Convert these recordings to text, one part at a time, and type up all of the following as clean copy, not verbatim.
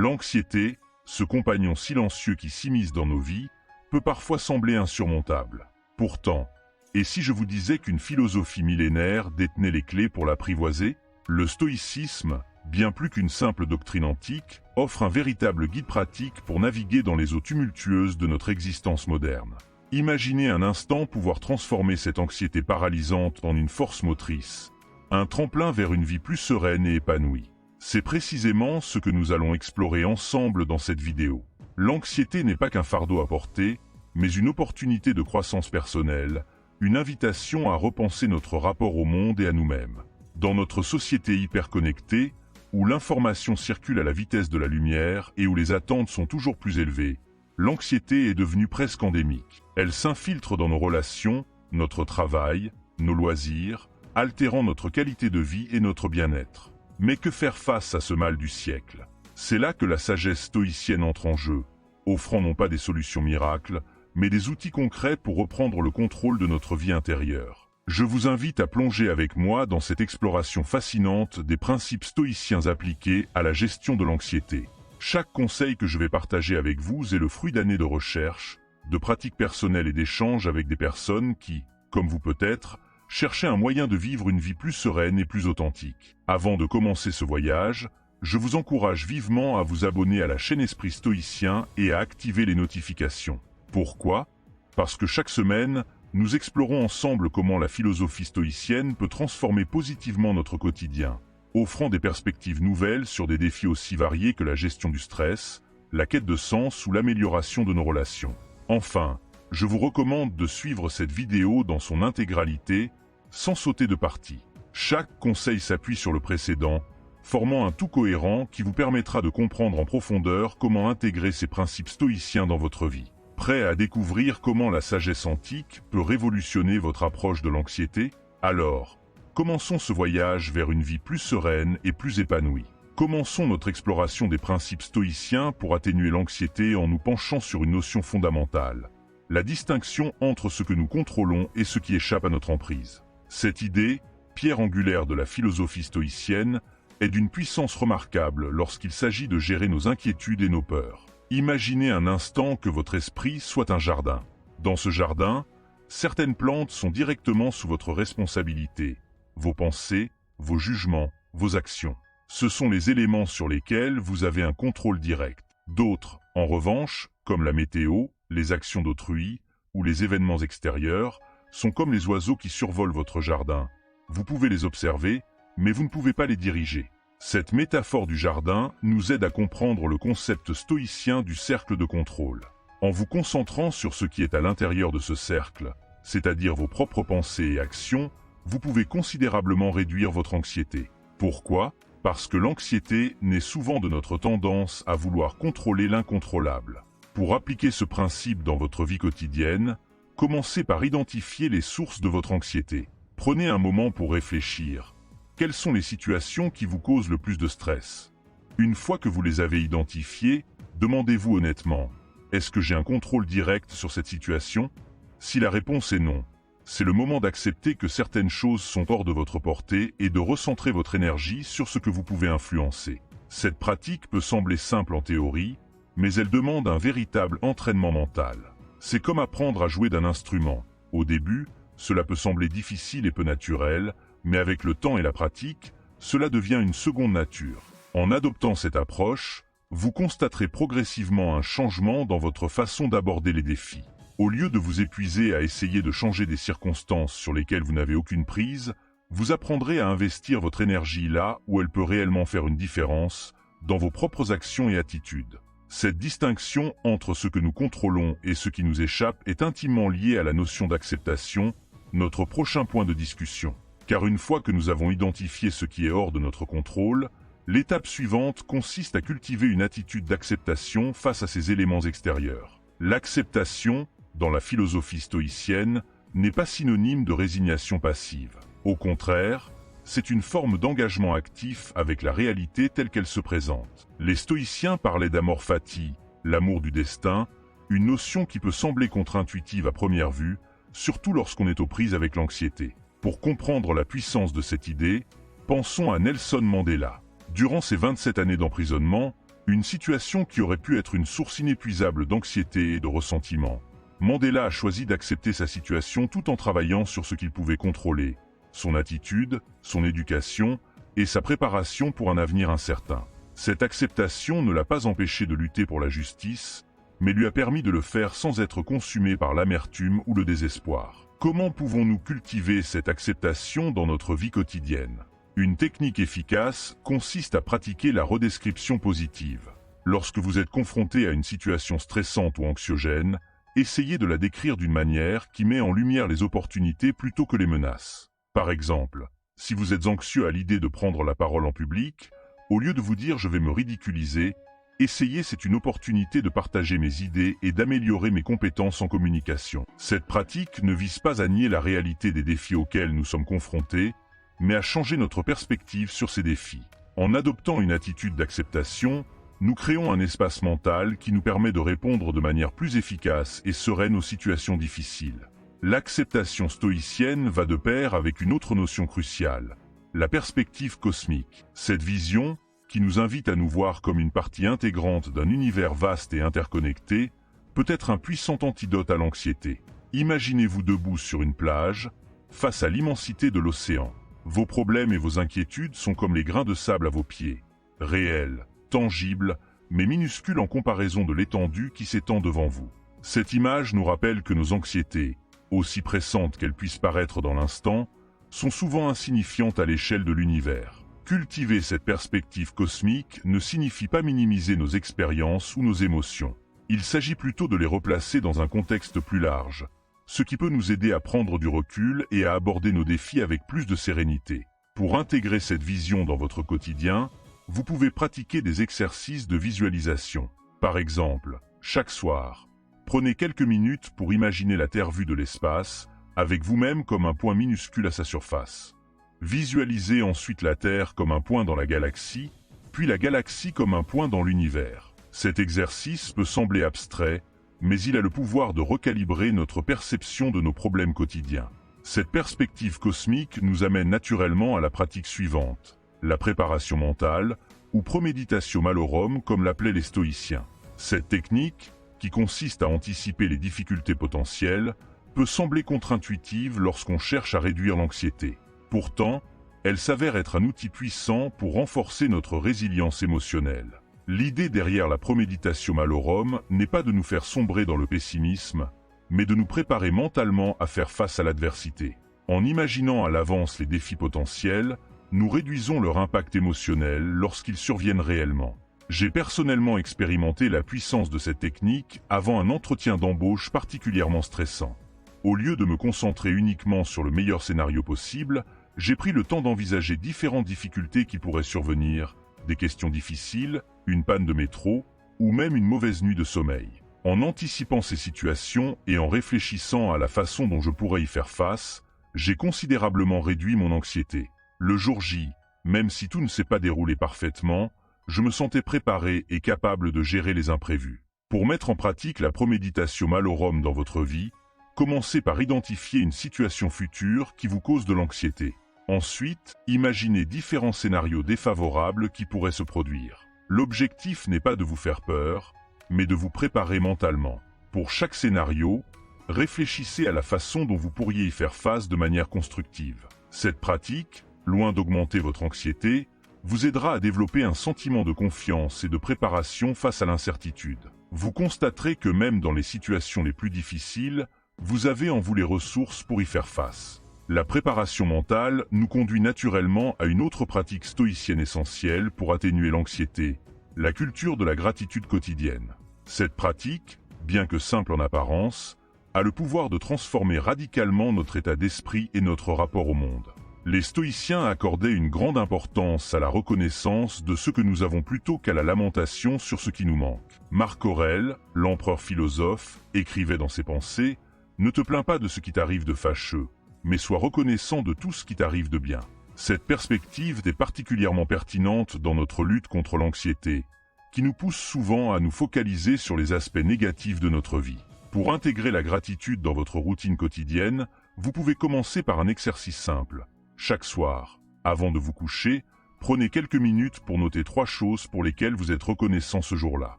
L'anxiété, ce compagnon silencieux qui s'immisce dans nos vies, peut parfois sembler insurmontable. Pourtant, et si je vous disais qu'une philosophie millénaire détenait les clés pour l'apprivoiser? Le stoïcisme, bien plus qu'une simple doctrine antique, offre un véritable guide pratique pour naviguer dans les eaux tumultueuses de notre existence moderne. Imaginez un instant pouvoir transformer cette anxiété paralysante en une force motrice, un tremplin vers une vie plus sereine et épanouie. C'est précisément ce que nous allons explorer ensemble dans cette vidéo. L'anxiété n'est pas qu'un fardeau à porter, mais une opportunité de croissance personnelle, une invitation à repenser notre rapport au monde et à nous-mêmes. Dans notre société hyper connectée, où l'information circule à la vitesse de la lumière et où les attentes sont toujours plus élevées, l'anxiété est devenue presque endémique. Elle s'infiltre dans nos relations, notre travail, nos loisirs, altérant notre qualité de vie et notre bien-être. Mais que faire face à ce mal du siècle? C'est là que la sagesse stoïcienne entre en jeu, offrant non pas des solutions miracles, mais des outils concrets pour reprendre le contrôle de notre vie intérieure. Je vous invite à plonger avec moi dans cette exploration fascinante des principes stoïciens appliqués à la gestion de l'anxiété. Chaque conseil que je vais partager avec vous est le fruit d'années de recherche, de pratiques personnelles et d'échanges avec des personnes qui, comme vous peut-être, cherchaient un moyen de vivre une vie plus sereine et plus authentique. Avant de commencer ce voyage, je vous encourage vivement à vous abonner à la chaîne Esprit Stoïcien et à activer les notifications. Pourquoi? Parce que chaque semaine, nous explorons ensemble comment la philosophie stoïcienne peut transformer positivement notre quotidien, offrant des perspectives nouvelles sur des défis aussi variés que la gestion du stress, la quête de sens ou l'amélioration de nos relations. Enfin, je vous recommande de suivre cette vidéo dans son intégralité, sans sauter de partie. Chaque conseil s'appuie sur le précédent, formant un tout cohérent qui vous permettra de comprendre en profondeur comment intégrer ces principes stoïciens dans votre vie. Prêt à découvrir comment la sagesse antique peut révolutionner votre approche de l'anxiété? Alors, commençons ce voyage vers une vie plus sereine et plus épanouie. Commençons notre exploration des principes stoïciens pour atténuer l'anxiété en nous penchant sur une notion fondamentale: la distinction entre ce que nous contrôlons et ce qui échappe à notre emprise. Cette idée, pierre angulaire de la philosophie stoïcienne, est d'une puissance remarquable lorsqu'il s'agit de gérer nos inquiétudes et nos peurs. Imaginez un instant que votre esprit soit un jardin. Dans ce jardin, certaines plantes sont directement sous votre responsabilité. Vos pensées, vos jugements, vos actions. Ce sont les éléments sur lesquels vous avez un contrôle direct. D'autres, en revanche, comme la météo, les actions d'autrui ou les événements extérieurs, sont comme les oiseaux qui survolent votre jardin. Vous pouvez les observer, mais vous ne pouvez pas les diriger. Cette métaphore du jardin nous aide à comprendre le concept stoïcien du cercle de contrôle. En vous concentrant sur ce qui est à l'intérieur de ce cercle, c'est-à-dire vos propres pensées et actions, vous pouvez considérablement réduire votre anxiété. Pourquoi? Parce que l'anxiété naît souvent de notre tendance à vouloir contrôler l'incontrôlable. Pour appliquer ce principe dans votre vie quotidienne, commencez par identifier les sources de votre anxiété. Prenez un moment pour réfléchir. Quelles sont les situations qui vous causent le plus de stress? Une fois que vous les avez identifiées, demandez-vous honnêtement: est-ce que j'ai un contrôle direct sur cette situation? Si la réponse est non, c'est le moment d'accepter que certaines choses sont hors de votre portée et de recentrer votre énergie sur ce que vous pouvez influencer. Cette pratique peut sembler simple en théorie, mais elle demande un véritable entraînement mental. C'est comme apprendre à jouer d'un instrument. Au début, cela peut sembler difficile et peu naturel, mais avec le temps et la pratique, cela devient une seconde nature. En adoptant cette approche, vous constaterez progressivement un changement dans votre façon d'aborder les défis. Au lieu de vous épuiser à essayer de changer des circonstances sur lesquelles vous n'avez aucune prise, vous apprendrez à investir votre énergie là où elle peut réellement faire une différence, dans vos propres actions et attitudes. Cette distinction entre ce que nous contrôlons et ce qui nous échappe est intimement liée à la notion d'acceptation, notre prochain point de discussion. Car une fois que nous avons identifié ce qui est hors de notre contrôle, l'étape suivante consiste à cultiver une attitude d'acceptation face à ces éléments extérieurs. L'acceptation, dans la philosophie stoïcienne, n'est pas synonyme de résignation passive. Au contraire, c'est une forme d'engagement actif avec la réalité telle qu'elle se présente. Les stoïciens parlaient d'amor fati, l'amour du destin, une notion qui peut sembler contre-intuitive à première vue, surtout lorsqu'on est aux prises avec l'anxiété. Pour comprendre la puissance de cette idée, pensons à Nelson Mandela. Durant ses 27 années d'emprisonnement, Une situation qui aurait pu être une source inépuisable d'anxiété et de ressentiment. Mandela a choisi d'accepter sa situation tout en travaillant sur ce qu'il pouvait contrôler, son attitude, son éducation et sa préparation pour un avenir incertain. Cette acceptation ne l'a pas empêché de lutter pour la justice, mais lui a permis de le faire sans être consumé par l'amertume ou le désespoir. Comment pouvons-nous cultiver cette acceptation dans notre vie quotidienne? Une technique efficace consiste à pratiquer la redescription positive. Lorsque vous êtes confronté à une situation stressante ou anxiogène, essayez de la décrire d'une manière qui met en lumière les opportunités plutôt que les menaces. Par exemple, si vous êtes anxieux à l'idée de prendre la parole en public, au lieu de vous dire « je vais me ridiculiser », essayez c'est une opportunité de partager mes idées et d'améliorer mes compétences en communication. Cette pratique ne vise pas à nier la réalité des défis auxquels nous sommes confrontés, mais à changer notre perspective sur ces défis. En adoptant une attitude d'acceptation, nous créons un espace mental qui nous permet de répondre de manière plus efficace et sereine aux situations difficiles. L'acceptation stoïcienne va de pair avec une autre notion cruciale, la perspective cosmique. Cette vision, qui nous invite à nous voir comme une partie intégrante d'un univers vaste et interconnecté, peut être un puissant antidote à l'anxiété. Imaginez-vous debout sur une plage, face à l'immensité de l'océan. Vos problèmes et vos inquiétudes sont comme les grains de sable à vos pieds, réels, tangibles, mais minuscules en comparaison de l'étendue qui s'étend devant vous. Cette image nous rappelle que nos anxiétés, aussi pressantes qu'elles puissent paraître dans l'instant, sont souvent insignifiantes à l'échelle de l'univers. Cultiver cette perspective cosmique ne signifie pas minimiser nos expériences ou nos émotions. Il s'agit plutôt de les replacer dans un contexte plus large, ce qui peut nous aider à prendre du recul et à aborder nos défis avec plus de sérénité. Pour intégrer cette vision dans votre quotidien, vous pouvez pratiquer des exercices de visualisation. Par exemple, chaque soir, prenez quelques minutes pour imaginer la Terre vue de l'espace, avec vous-même comme un point minuscule à sa surface. Visualisez ensuite la Terre comme un point dans la galaxie, puis la galaxie comme un point dans l'univers. Cet exercice peut sembler abstrait, mais il a le pouvoir de recalibrer notre perception de nos problèmes quotidiens. Cette perspective cosmique nous amène naturellement à la pratique suivante, la préparation mentale, ou premeditatio malorum comme l'appelaient les stoïciens. Cette technique, qui consiste à anticiper les difficultés potentielles, peut sembler contre-intuitive lorsqu'on cherche à réduire l'anxiété. Pourtant, elle s'avère être un outil puissant pour renforcer notre résilience émotionnelle. L'idée derrière la premeditatio malorum n'est pas de nous faire sombrer dans le pessimisme, mais de nous préparer mentalement à faire face à l'adversité. En imaginant à l'avance les défis potentiels, nous réduisons leur impact émotionnel lorsqu'ils surviennent réellement. J'ai personnellement expérimenté la puissance de cette technique avant un entretien d'embauche particulièrement stressant. Au lieu de me concentrer uniquement sur le meilleur scénario possible, j'ai pris le temps d'envisager différentes difficultés qui pourraient survenir, des questions difficiles, une panne de métro, ou même une mauvaise nuit de sommeil. En anticipant ces situations et en réfléchissant à la façon dont je pourrais y faire face, j'ai considérablement réduit mon anxiété. Le jour J, même si tout ne s'est pas déroulé parfaitement, je me sentais préparé et capable de gérer les imprévus. Pour mettre en pratique la premeditatio malorum dans votre vie, commencez par identifier une situation future qui vous cause de l'anxiété. Ensuite, imaginez différents scénarios défavorables qui pourraient se produire. L'objectif n'est pas de vous faire peur, mais de vous préparer mentalement. Pour chaque scénario, réfléchissez à la façon dont vous pourriez y faire face de manière constructive. Cette pratique, loin d'augmenter votre anxiété, vous aidera à développer un sentiment de confiance et de préparation face à l'incertitude. Vous constaterez que même dans les situations les plus difficiles, vous avez en vous les ressources pour y faire face. La préparation mentale nous conduit naturellement à une autre pratique stoïcienne essentielle pour atténuer l'anxiété, la culture de la gratitude quotidienne. Cette pratique, bien que simple en apparence, a le pouvoir de transformer radicalement notre état d'esprit et notre rapport au monde. Les stoïciens accordaient une grande importance à la reconnaissance de ce que nous avons plutôt qu'à la lamentation sur ce qui nous manque. Marc Aurèle, l'empereur philosophe, écrivait dans ses pensées « Ne te plains pas de ce qui t'arrive de fâcheux, mais sois reconnaissant de tout ce qui t'arrive de bien ». Cette perspective est particulièrement pertinente dans notre lutte contre l'anxiété, qui nous pousse souvent à nous focaliser sur les aspects négatifs de notre vie. Pour intégrer la gratitude dans votre routine quotidienne, vous pouvez commencer par un exercice simple. Chaque soir, avant de vous coucher, Prenez quelques minutes pour noter 3 choses pour lesquelles vous êtes reconnaissant ce jour-là.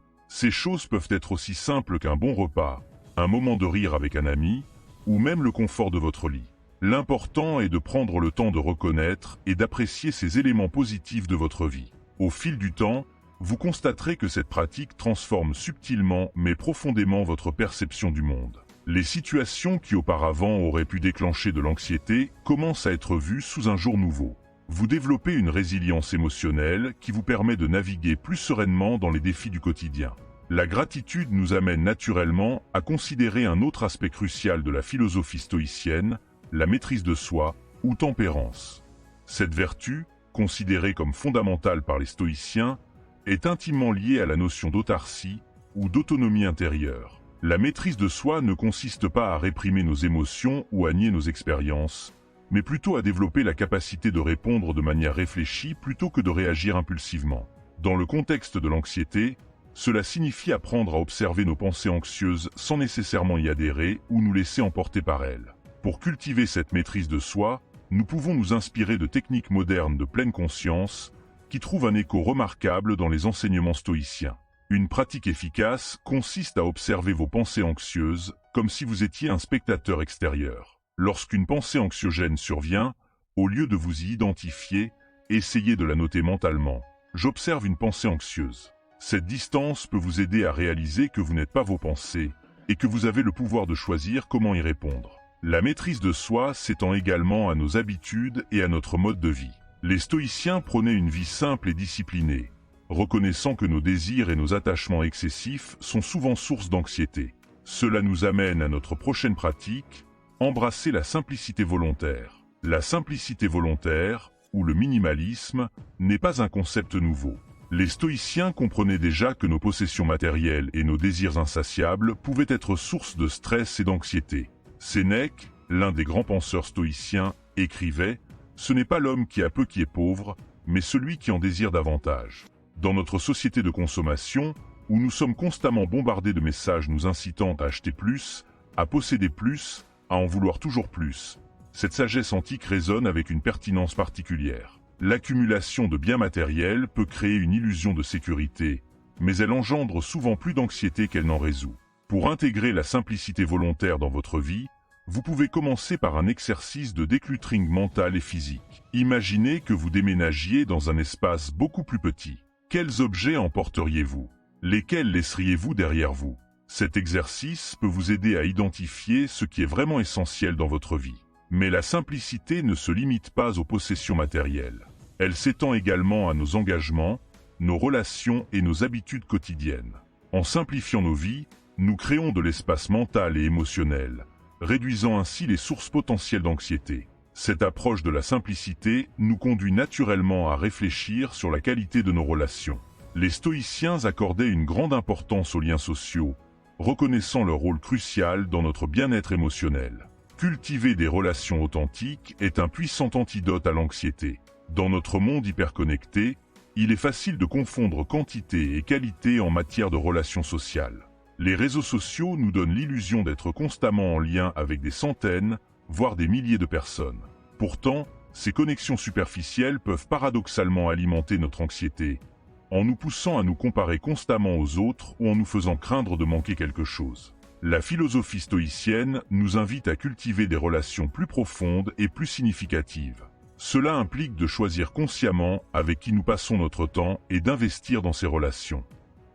Ces choses peuvent être aussi simples qu'un bon repas, un moment de rire avec un ami, ou même le confort de votre lit. L'important est de prendre le temps de reconnaître et d'apprécier ces éléments positifs de votre vie. Au fil du temps, vous constaterez que cette pratique transforme subtilement mais profondément votre perception du monde. Les situations qui auparavant auraient pu déclencher de l'anxiété commencent à être vues sous un jour nouveau. Vous développez une résilience émotionnelle qui vous permet de naviguer plus sereinement dans les défis du quotidien. La gratitude nous amène naturellement à considérer un autre aspect crucial de la philosophie stoïcienne, la maîtrise de soi ou tempérance. Cette vertu, considérée comme fondamentale par les stoïciens, est intimement liée à la notion d'autarcie ou d'autonomie intérieure. La maîtrise de soi ne consiste pas à réprimer nos émotions ou à nier nos expériences, mais plutôt à développer la capacité de répondre de manière réfléchie plutôt que de réagir impulsivement. Dans le contexte de l'anxiété, cela signifie apprendre à observer nos pensées anxieuses sans nécessairement y adhérer ou nous laisser emporter par elles. Pour cultiver cette maîtrise de soi, nous pouvons nous inspirer de techniques modernes de pleine conscience qui trouvent un écho remarquable dans les enseignements stoïciens. Une pratique efficace consiste à observer vos pensées anxieuses comme si vous étiez un spectateur extérieur. Lorsqu'une pensée anxiogène survient, au lieu de vous y identifier, essayez de la noter mentalement. J'observe une pensée anxieuse. Cette distance peut vous aider à réaliser que vous n'êtes pas vos pensées et que vous avez le pouvoir de choisir comment y répondre. La maîtrise de soi s'étend également à nos habitudes et à notre mode de vie. Les stoïciens prônaient une vie simple et disciplinée, reconnaissant que nos désirs et nos attachements excessifs sont souvent source d'anxiété. Cela nous amène à notre prochaine pratique, embrasser la simplicité volontaire. La simplicité volontaire, ou le minimalisme, n'est pas un concept nouveau. Les stoïciens comprenaient déjà que nos possessions matérielles et nos désirs insatiables pouvaient être source de stress et d'anxiété. Sénèque, l'un des grands penseurs stoïciens, écrivait « Ce n'est pas l'homme qui a peu qui est pauvre, mais celui qui en désire davantage ». Dans notre société de consommation, où nous sommes constamment bombardés de messages nous incitant à acheter plus, à posséder plus, à en vouloir toujours plus, cette sagesse antique résonne avec une pertinence particulière. L'accumulation de biens matériels peut créer une illusion de sécurité, mais elle engendre souvent plus d'anxiété qu'elle n'en résout. Pour intégrer la simplicité volontaire dans votre vie, vous pouvez commencer par un exercice de décluttering mental et physique. Imaginez que vous déménagiez dans un espace beaucoup plus petit. Quels objets emporteriez-vous? Lesquels laisseriez-vous derrière vous? Cet exercice peut vous aider à identifier ce qui est vraiment essentiel dans votre vie. Mais la simplicité ne se limite pas aux possessions matérielles. Elle s'étend également à nos engagements, nos relations et nos habitudes quotidiennes. En simplifiant nos vies, nous créons de l'espace mental et émotionnel, réduisant ainsi les sources potentielles d'anxiété. Cette approche de la simplicité nous conduit naturellement à réfléchir sur la qualité de nos relations. Les stoïciens accordaient une grande importance aux liens sociaux, reconnaissant leur rôle crucial dans notre bien-être émotionnel. Cultiver des relations authentiques est un puissant antidote à l'anxiété. Dans notre monde hyperconnecté, il est facile de confondre quantité et qualité en matière de relations sociales. Les réseaux sociaux nous donnent l'illusion d'être constamment en lien avec des centaines, voire des milliers de personnes. Pourtant, ces connexions superficielles peuvent paradoxalement alimenter notre anxiété, en nous poussant à nous comparer constamment aux autres ou en nous faisant craindre de manquer quelque chose. La philosophie stoïcienne nous invite à cultiver des relations plus profondes et plus significatives. Cela implique de choisir consciemment avec qui nous passons notre temps et d'investir dans ces relations.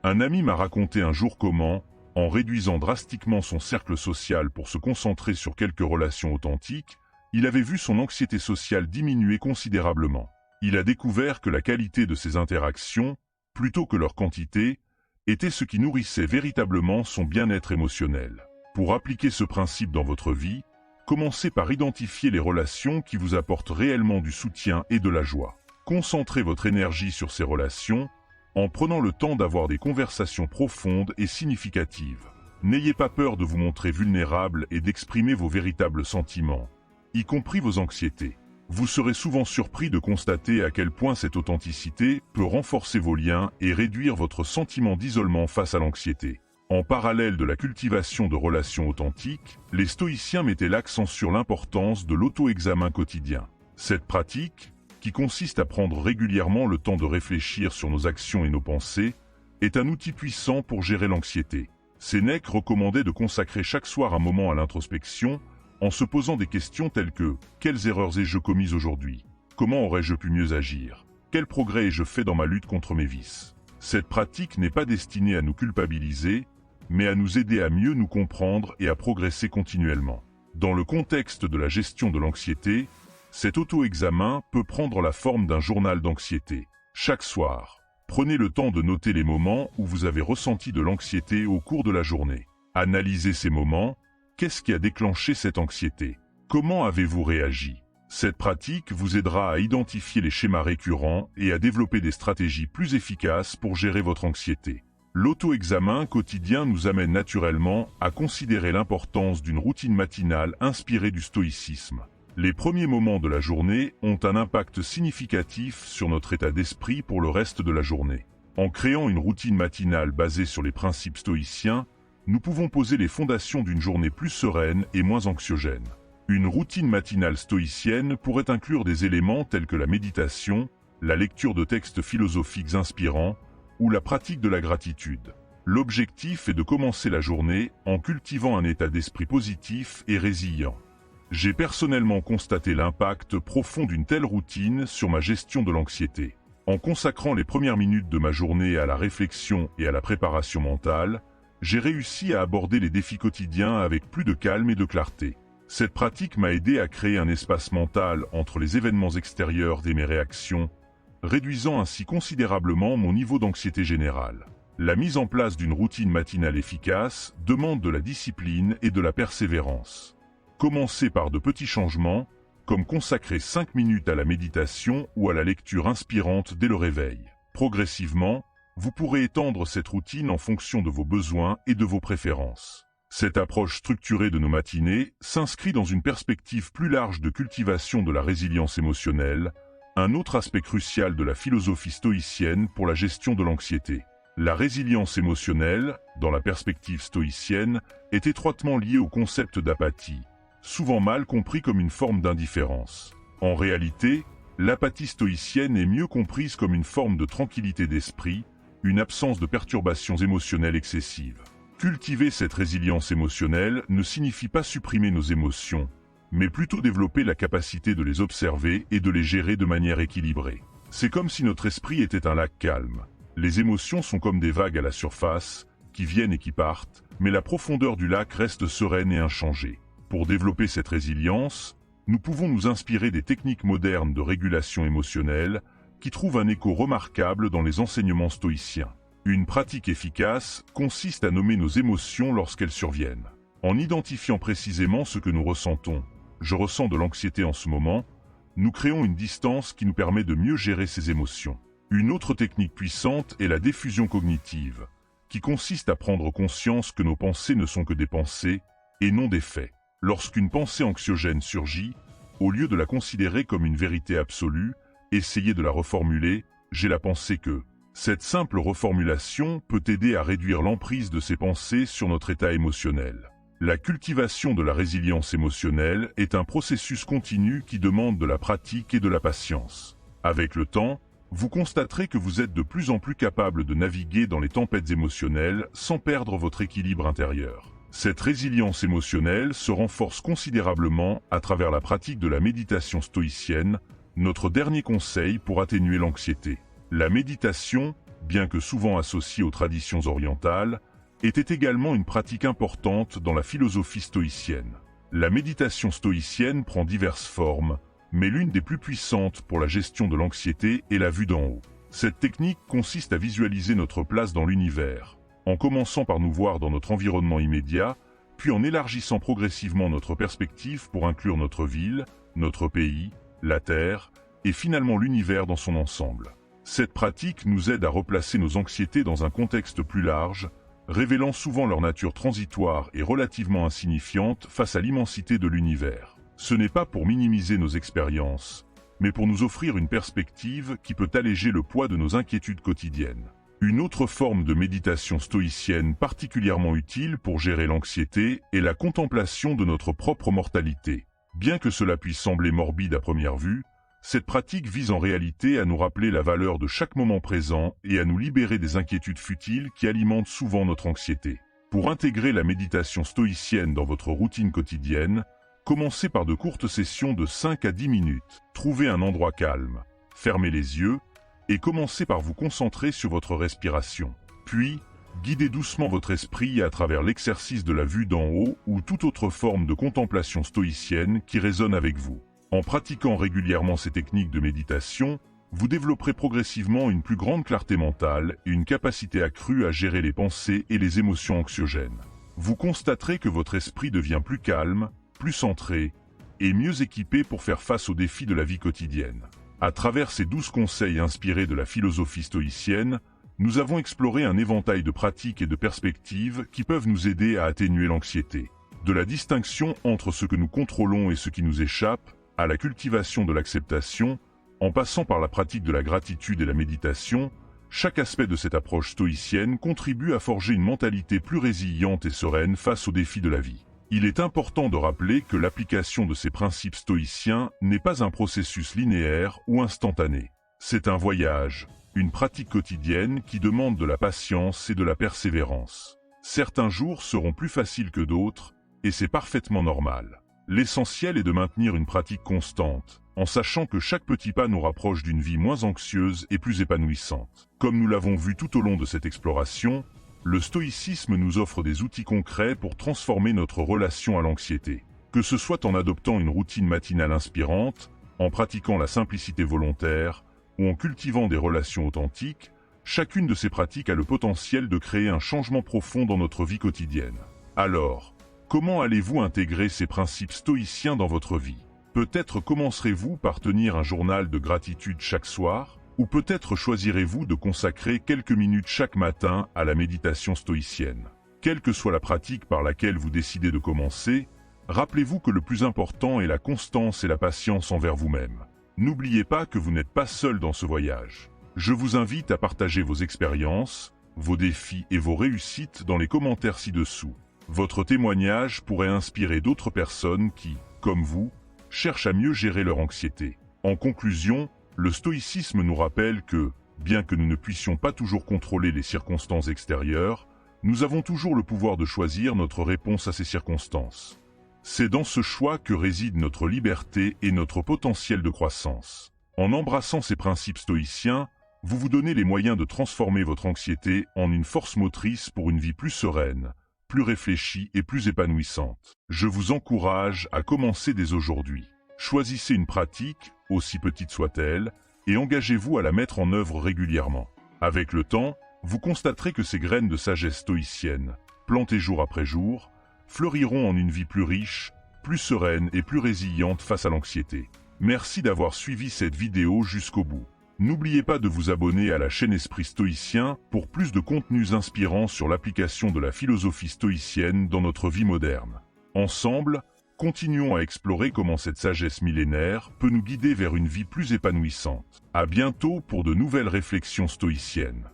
Un ami m'a raconté un jour comment, en réduisant drastiquement son cercle social pour se concentrer sur quelques relations authentiques, il avait vu son anxiété sociale diminuer considérablement. Il a découvert que la qualité de ces interactions, plutôt que leur quantité, était ce qui nourrissait véritablement son bien-être émotionnel. Pour appliquer ce principe dans votre vie, commencez par identifier les relations qui vous apportent réellement du soutien et de la joie. Concentrez votre énergie sur ces relations, en prenant le temps d'avoir des conversations profondes et significatives. N'ayez pas peur de vous montrer vulnérable et d'exprimer vos véritables sentiments, y compris vos anxiétés. Vous serez souvent surpris de constater à quel point cette authenticité peut renforcer vos liens et réduire votre sentiment d'isolement face à l'anxiété. En parallèle de la cultivation de relations authentiques, les stoïciens mettaient l'accent sur l'importance de l'auto-examen quotidien. Cette pratique, qui consiste à prendre régulièrement le temps de réfléchir sur nos actions et nos pensées, est un outil puissant pour gérer l'anxiété. Sénèque recommandait de consacrer chaque soir un moment à l'introspection en se posant des questions telles que « Quelles erreurs ai-je commises aujourd'hui ? Comment aurais-je pu mieux agir ? Quel progrès ai-je fait dans ma lutte contre mes vices ?» Cette pratique n'est pas destinée à nous culpabiliser, mais à nous aider à mieux nous comprendre et à progresser continuellement. Dans le contexte de la gestion de l'anxiété, cet auto-examen peut prendre la forme d'un journal d'anxiété. Chaque soir, prenez le temps de noter les moments où vous avez ressenti de l'anxiété au cours de la journée. Analysez ces moments. Qu'est-ce qui a déclenché cette anxiété? Comment avez-vous réagi? Cette pratique vous aidera à identifier les schémas récurrents et à développer des stratégies plus efficaces pour gérer votre anxiété. L'auto-examen quotidien nous amène naturellement à considérer l'importance d'une routine matinale inspirée du stoïcisme. Les premiers moments de la journée ont un impact significatif sur notre état d'esprit pour le reste de la journée. En créant une routine matinale basée sur les principes stoïciens, nous pouvons poser les fondations d'une journée plus sereine et moins anxiogène. Une routine matinale stoïcienne pourrait inclure des éléments tels que la méditation, la lecture de textes philosophiques inspirants ou la pratique de la gratitude. L'objectif est de commencer la journée en cultivant un état d'esprit positif et résilient. J'ai personnellement constaté l'impact profond d'une telle routine sur ma gestion de l'anxiété. En consacrant les premières minutes de ma journée à la réflexion et à la préparation mentale, j'ai réussi à aborder les défis quotidiens avec plus de calme et de clarté. Cette pratique m'a aidé à créer un espace mental entre les événements extérieurs et mes réactions, réduisant ainsi considérablement mon niveau d'anxiété générale. La mise en place d'une routine matinale efficace demande de la discipline et de la persévérance. Commencez par de petits changements, comme consacrer 5 minutes à la méditation ou à la lecture inspirante dès le réveil. Progressivement, vous pourrez étendre cette routine en fonction de vos besoins et de vos préférences. Cette approche structurée de nos matinées s'inscrit dans une perspective plus large de cultivation de la résilience émotionnelle, un autre aspect crucial de la philosophie stoïcienne pour la gestion de l'anxiété. La résilience émotionnelle, dans la perspective stoïcienne, est étroitement liée au concept d'apathie, souvent mal compris comme une forme d'indifférence. En réalité, l'apathie stoïcienne est mieux comprise comme une forme de tranquillité d'esprit, une absence de perturbations émotionnelles excessives. Cultiver cette résilience émotionnelle ne signifie pas supprimer nos émotions, mais plutôt développer la capacité de les observer et de les gérer de manière équilibrée. C'est comme si notre esprit était un lac calme. Les émotions sont comme des vagues à la surface, qui viennent et qui partent, mais la profondeur du lac reste sereine et inchangée. Pour développer cette résilience, nous pouvons nous inspirer des techniques modernes de régulation émotionnelle qui trouvent un écho remarquable dans les enseignements stoïciens. Une pratique efficace consiste à nommer nos émotions lorsqu'elles surviennent. En identifiant précisément ce que nous ressentons, je ressens de l'anxiété en ce moment, nous créons une distance qui nous permet de mieux gérer ces émotions. Une autre technique puissante est la diffusion cognitive, qui consiste à prendre conscience que nos pensées ne sont que des pensées et non des faits. Lorsqu'une pensée anxiogène surgit, au lieu de la considérer comme une vérité absolue, essayez de la reformuler, j'ai la pensée que. Cette simple reformulation peut aider à réduire l'emprise de ces pensées sur notre état émotionnel. La cultivation de la résilience émotionnelle est un processus continu qui demande de la pratique et de la patience. Avec le temps, vous constaterez que vous êtes de plus en plus capable de naviguer dans les tempêtes émotionnelles sans perdre votre équilibre intérieur. Cette résilience émotionnelle se renforce considérablement à travers la pratique de la méditation stoïcienne, notre dernier conseil pour atténuer l'anxiété. La méditation, bien que souvent associée aux traditions orientales, était également une pratique importante dans la philosophie stoïcienne. La méditation stoïcienne prend diverses formes, mais l'une des plus puissantes pour la gestion de l'anxiété est la vue d'en haut. Cette technique consiste à visualiser notre place dans l'univers, en commençant par nous voir dans notre environnement immédiat, puis en élargissant progressivement notre perspective pour inclure notre ville, notre pays, la Terre, et finalement l'univers dans son ensemble. Cette pratique nous aide à replacer nos anxiétés dans un contexte plus large, révélant souvent leur nature transitoire et relativement insignifiante face à l'immensité de l'univers. Ce n'est pas pour minimiser nos expériences, mais pour nous offrir une perspective qui peut alléger le poids de nos inquiétudes quotidiennes. Une autre forme de méditation stoïcienne particulièrement utile pour gérer l'anxiété est la contemplation de notre propre mortalité. Bien que cela puisse sembler morbide à première vue, Cette pratique vise en réalité à nous rappeler la valeur de chaque moment présent et à nous libérer des inquiétudes futiles qui alimentent souvent notre anxiété. Pour intégrer la méditation stoïcienne dans votre routine quotidienne, commencez par de courtes sessions de 5 à 10 minutes. Trouvez un endroit calme, fermez les yeux et commencez par vous concentrer sur votre respiration. Puis, guidez doucement votre esprit à travers l'exercice de la vue d'en haut ou toute autre forme de contemplation stoïcienne qui résonne avec vous. En pratiquant régulièrement ces techniques de méditation, vous développerez progressivement une plus grande clarté mentale et une capacité accrue à gérer les pensées et les émotions anxiogènes. Vous constaterez que votre esprit devient plus calme, plus centré et mieux équipé pour faire face aux défis de la vie quotidienne. À travers ces 12 conseils inspirés de la philosophie stoïcienne, nous avons exploré un éventail de pratiques et de perspectives qui peuvent nous aider à atténuer l'anxiété. De la distinction entre ce que nous contrôlons et ce qui nous échappe, à la cultivation de l'acceptation, en passant par la pratique de la gratitude et la méditation, chaque aspect de cette approche stoïcienne contribue à forger une mentalité plus résiliente et sereine face aux défis de la vie. Il est important de rappeler que l'application de ces principes stoïciens n'est pas un processus linéaire ou instantané. C'est un voyage, une pratique quotidienne qui demande de la patience et de la persévérance. Certains jours seront plus faciles que d'autres, et c'est parfaitement normal. L'essentiel est de maintenir une pratique constante, en sachant que chaque petit pas nous rapproche d'une vie moins anxieuse et plus épanouissante. Comme nous l'avons vu tout au long de cette exploration, le stoïcisme nous offre des outils concrets pour transformer notre relation à l'anxiété. Que ce soit en adoptant une routine matinale inspirante, en pratiquant la simplicité volontaire, ou en cultivant des relations authentiques, chacune de ces pratiques a le potentiel de créer un changement profond dans notre vie quotidienne. Alors, comment allez-vous intégrer ces principes stoïciens dans votre vie? Peut-être commencerez-vous par tenir un journal de gratitude chaque soir, ou peut-être choisirez-vous de consacrer quelques minutes chaque matin à la méditation stoïcienne. Quelle que soit la pratique par laquelle vous décidez de commencer, rappelez-vous que le plus important est la constance et la patience envers vous-même. N'oubliez pas que vous n'êtes pas seul dans ce voyage. Je vous invite à partager vos expériences, vos défis et vos réussites dans les commentaires ci-dessous. Votre témoignage pourrait inspirer d'autres personnes qui, comme vous, cherchent à mieux gérer leur anxiété. En conclusion, le stoïcisme nous rappelle que, bien que nous ne puissions pas toujours contrôler les circonstances extérieures, nous avons toujours le pouvoir de choisir notre réponse à ces circonstances. C'est dans ce choix que réside notre liberté et notre potentiel de croissance. En embrassant ces principes stoïciens, vous vous donnez les moyens de transformer votre anxiété en une force motrice pour une vie plus sereine, plus réfléchie et plus épanouissante. Je vous encourage à commencer dès aujourd'hui. Choisissez une pratique, aussi petite soit-elle, et engagez-vous à la mettre en œuvre régulièrement. Avec le temps, vous constaterez que ces graines de sagesse stoïcienne, plantées jour après jour, fleuriront en une vie plus riche, plus sereine et plus résiliente face à l'anxiété. Merci d'avoir suivi cette vidéo jusqu'au bout. N'oubliez pas de vous abonner à la chaîne Esprit Stoïcien pour plus de contenus inspirants sur l'application de la philosophie stoïcienne dans notre vie moderne. Ensemble, continuons à explorer comment cette sagesse millénaire peut nous guider vers une vie plus épanouissante. À bientôt pour de nouvelles réflexions stoïciennes.